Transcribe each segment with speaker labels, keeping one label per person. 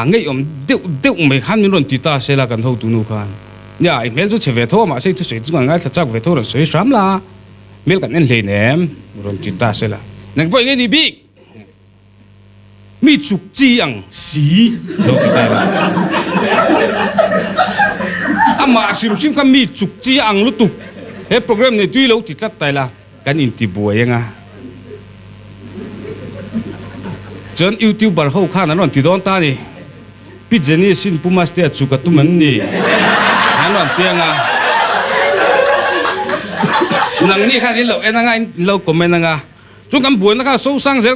Speaker 1: ngay đeo mấy khăn mình luôn tita sẽ là cần hậu tu nu khan nhà em hết chút về thô mà sẽ chút chút ngay thật chắc về thô là sấy sắm là mấy cái nên lên em luôn tita sẽ là nên vậy cái gì bị mi chụp chi ăn xí đâu tita là mà sim cái mi chụp chi ăn lúc tu cái program này tuy lâu thì chắc tay là cái nhìn thì buồn nghe chân YouTuber hậu khăn nó thì đón ta đi bị Jenny xin Mastea chụp cái tụi mình đi anh nói tiếng năng ni khai đi lâu em ngay lâu comment nga chúng cầm buồn nó sâu sang dễ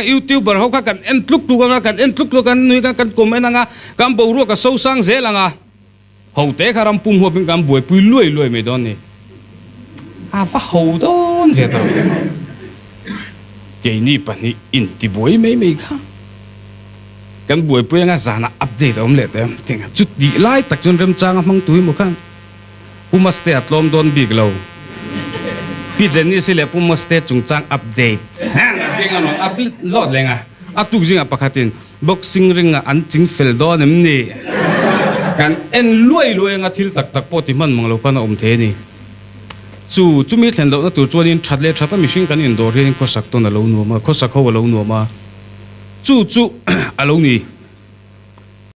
Speaker 1: YouTuber hậu khăn end look tu kan nuôi kan comment nga cầm bầu ruột cái sâu sang dễ là nga hậu tế khai ram pum hoa bên cầm buồn pui lùi mấy đón này phát hậu đón về đâu cái này bạn in thì buổi mấy khác kan buổi bữa nga zana update om let em ting chút đi lại tak chun rem chang mang tui mo khan Mastea lawm don big lo pi Jenny se le Mastea chung chang update ha ding anon update lot lenga atuk jinga pakhatin boxing ring an ching fel do nem ni kan en loi nga thil tak poti man manglo kana the ni chu mi thlen lo na tur chuanin thatle thata mihring kan in dor hin ko sak to na lo nu ma ko sak ho lo nu ma chu alo ni